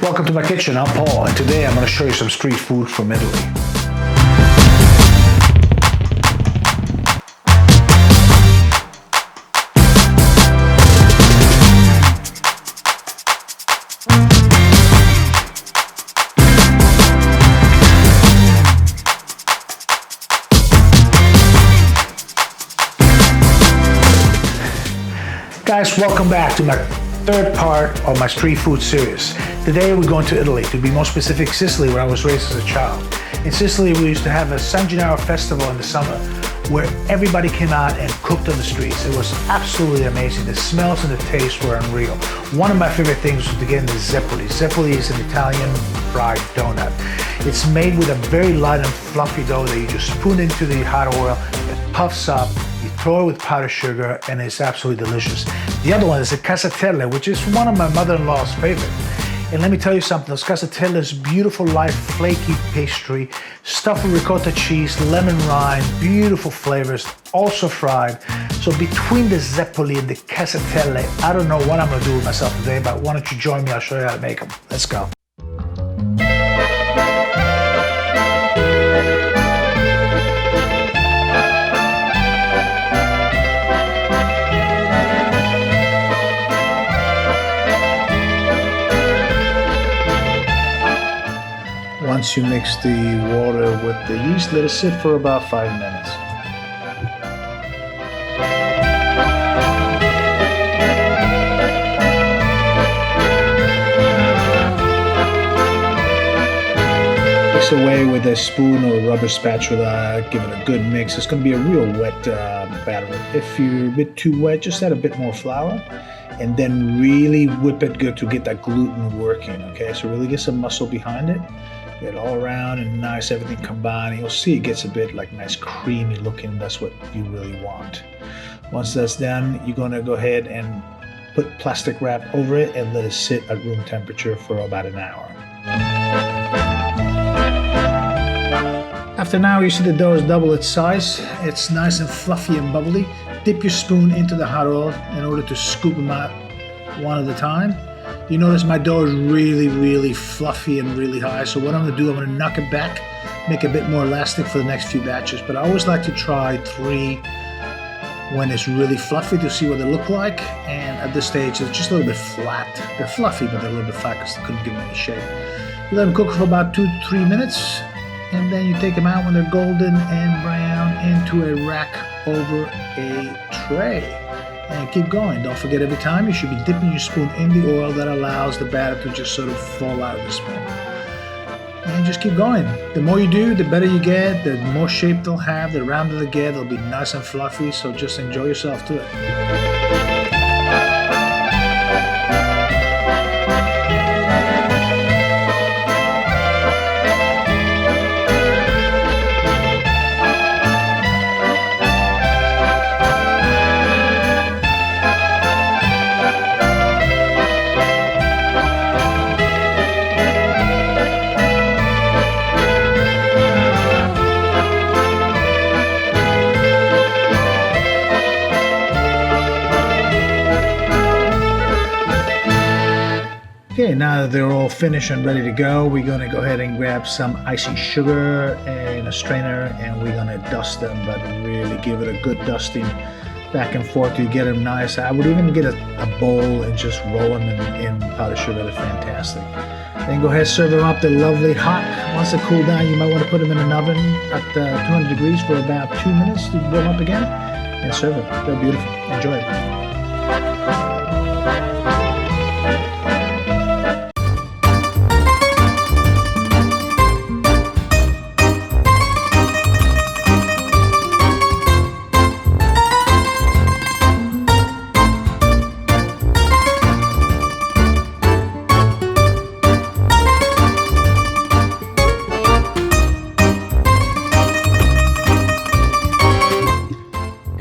Welcome to my kitchen, I'm Paul, and today I'm going to show you some street food from Italy. Guys, welcome back to my third part of my street food series. Today we're going to Italy, to be more specific, Sicily, where I was raised as a child. In Sicily, we used to have a San Gennaro festival in the summer where everybody came out and cooked on the streets. It was absolutely amazing. The smells and the tastes were unreal. One of my favorite things was, again, the Zeppole. Zeppole is an Italian fried donut. It's made with a very light and fluffy dough that you just spoon into the hot oil, it puffs up, you throw it with powdered sugar, and it's absolutely delicious. The other one is the Casatelle, which is one of my mother-in-law's favorite. And let me tell you something, those Casatelle is beautiful, light, flaky pastry, stuffed with ricotta cheese, lemon rind, beautiful flavors, also fried. So between the Zeppole and the Casatelle, I don't know what I'm gonna do with myself today, but why don't you join me, I'll show you how to make them. Let's go. Once you mix the water with the yeast, let it sit for about 5 minutes. Mix away with a spoon or a rubber spatula, give it a good mix. It's going to be a real wet batter. If you're a bit too wet, just add a bit more flour and then really whip it good to get that gluten working, okay? So really get some muscle behind it. Get it all around and nice, everything combined. You'll see it gets a bit like nice creamy looking. That's what you really want. Once that's done, you're gonna go ahead and put plastic wrap over it and let it sit at room temperature for about an hour. After an hour, you see the dough is double its size. It's nice and fluffy and bubbly. Dip your spoon into the hot oil in order to scoop them out one at a time. You notice my dough is really fluffy and really high. So what I'm gonna do, I'm gonna knock it back, make it a bit more elastic for the next few batches. But I always like to try 3 when it's really fluffy to see what they look like. And at this stage, it's just a little bit flat. They're fluffy, but they're a little bit flat because they couldn't give them any shape. You let them cook for about 2 to 3 minutes. And then you take them out when they're golden and brown into a rack over a tray. And keep going. Don't forget, every time you should be dipping your spoon in the oil. That allows the batter to just sort of fall out of the spoon. And just keep going. The more you do, the better you get, the more shape they'll have, the rounder they get, they'll be nice and fluffy, so just enjoy yourself to it. Okay, now that they're all finished and ready to go, we're going to go ahead and grab some icing sugar in a strainer and we're going to dust them, but really give it a good dusting back and forth to get them nice. I would even get a bowl and just roll them in powdered sugar. They're fantastic. Then go ahead and serve them up. They're lovely hot. Once they cool down, you might want to put them in an oven at 200 degrees for about 2 minutes to warm up again and serve them. They're beautiful. Enjoy it.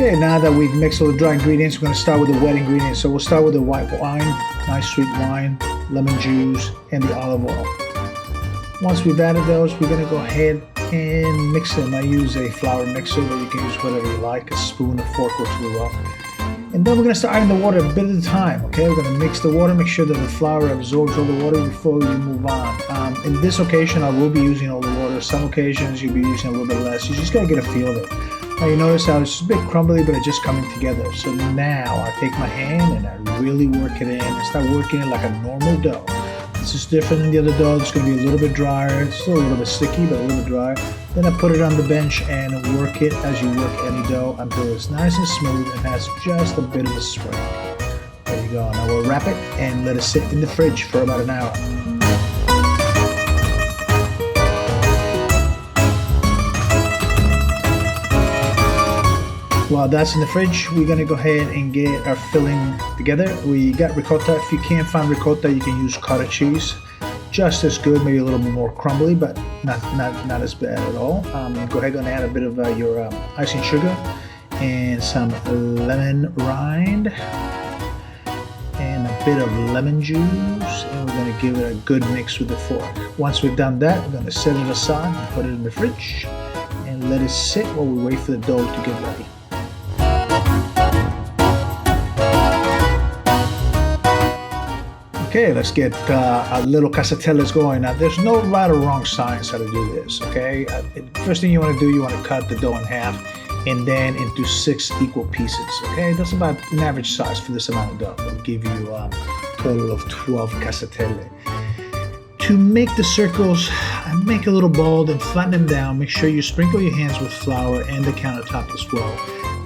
Okay, now that we've mixed all the dry ingredients, we're going to start with the wet ingredients. So we'll start with the white wine, nice sweet wine, lemon juice, and the olive oil. Once we've added those, we're going to go ahead and mix them. I use a flour mixer, but you can use whatever you like. A spoon or fork works really well. And then we're going to start adding the water a bit at a time, okay? We're going to mix the water, make sure that the flour absorbs all the water before we move on. In this occasion, I will be using all the water. Some occasions, you'll be using a little bit less. You just got to get a feel of it. Now, you notice how it's a bit crumbly, but it's just coming together. So now I take my hand and I really work it in and start working it like a normal dough. This is different than the other dough. It's going to be a little bit drier. It's still a little bit sticky, but a little bit drier. Then I put it on the bench and work it as you work any dough until it's nice and smooth and has just a bit of a spring. There you go. Now we'll wrap it and let it sit in the fridge for about an hour. While that's in the fridge, we're going to go ahead and get our filling together. We got ricotta. If you can't find ricotta, you can use cottage cheese. Just as good, maybe a little bit more crumbly, but not as bad at all. Go ahead and add a bit of your icing sugar and some lemon rind and a bit of lemon juice, and we're going to give it a good mix with the fork. Once we've done that, we're going to set it aside and put it in the fridge and let it sit while we wait for the dough to get ready. Okay, let's get a little casatelles going. Now, there's no right or wrong science how to do this, okay? First thing you want to do, you want to cut the dough in half and then into 6 equal pieces, okay? That's about an average size for this amount of dough. It'll give you a total of 12 casatelle. To make the circles, make a little ball, then flatten them down. Make sure you sprinkle your hands with flour and the countertop as well.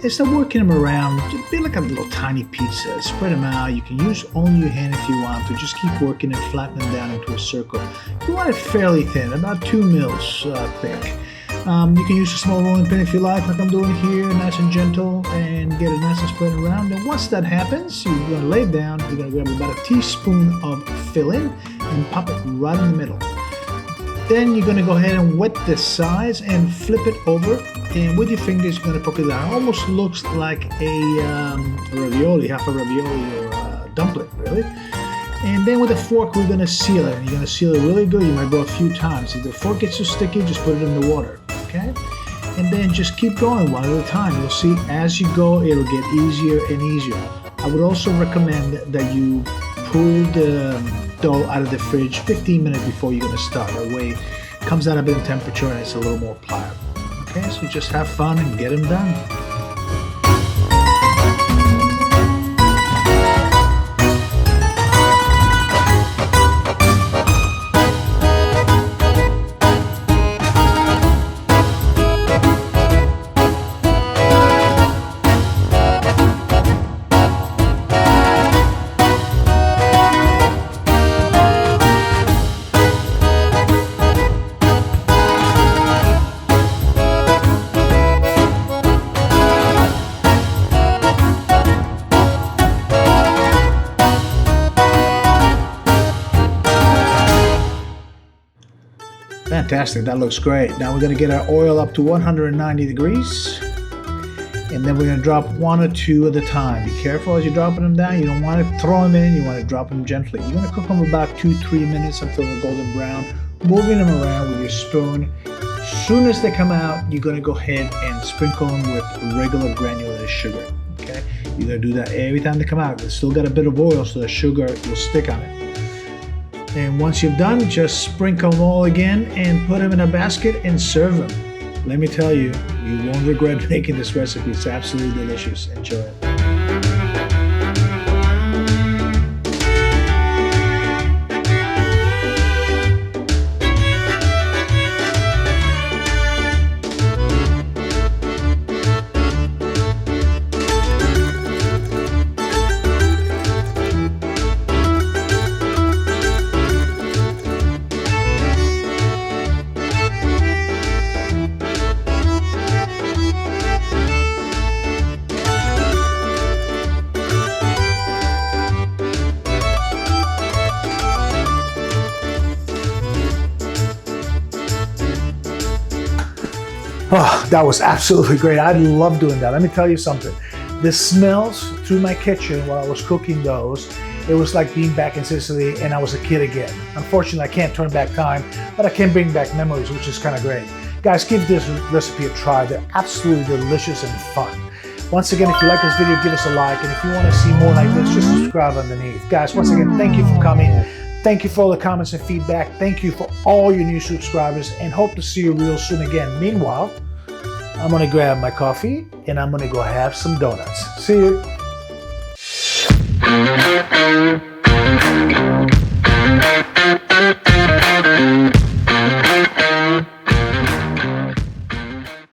And start working them around, a bit like a little tiny pizza. Spread them out. You can use only your hand if you want to. Just keep working and flatten them down into a circle. You want it fairly thin, about 2 mils thick. You can use a small rolling pin if you like I'm doing here, nice and gentle, and get it nice and spread around. And once that happens, you're going to lay it down. You're going to grab about a teaspoon of filling and pop it right in the middle. Then you're going to go ahead and wet this sides and flip it over, and with your fingers you're going to poke it down. It almost looks like a ravioli, half a ravioli or a dumpling, really. And then with a fork we're going to seal it. And you're going to seal it really good. You might go a few times. If the fork gets too sticky, just put it in the water, okay? And then just keep going one at a time. You'll see as you go it'll get easier and easier. I would also recommend that you pull the dough out of the fridge 15 minutes before you're going to start. That way it comes out a bit in temperature and it's a little more pliable. Okay, so just have fun and get them done. Fantastic, that looks great. Now we're going to get our oil up to 190 degrees, and then we're going to drop 1 or 2 at a time. Be careful as you're dropping them down. You don't want to throw them in, you want to drop them gently. You're going to cook them about 2-3 minutes until they're golden brown, moving them around with your spoon. As soon as they come out, you're going to go ahead and sprinkle them with regular granulated sugar. Okay, you're going to do that every time they come out. It's still got a bit of oil, so the sugar will stick on it. And once you've done, just sprinkle them all again and put them in a basket and serve them. Let me tell you, you won't regret making this recipe. It's absolutely delicious. Enjoy it. Oh, that was absolutely great. I love doing that. Let me tell you something. The smells through my kitchen while I was cooking those, it was like being back in Sicily and I was a kid again. Unfortunately, I can't turn back time, but I can bring back memories, which is kind of great. Guys, give this recipe a try. They're absolutely delicious and fun. Once again, if you like this video, give us a like. And if you want to see more like this, just subscribe underneath. Guys, once again, thank you for coming. Thank you for all the comments and feedback. Thank you for all your new subscribers, and hope to see you real soon again. Meanwhile, I'm going to grab my coffee and I'm going to go have some donuts. See you.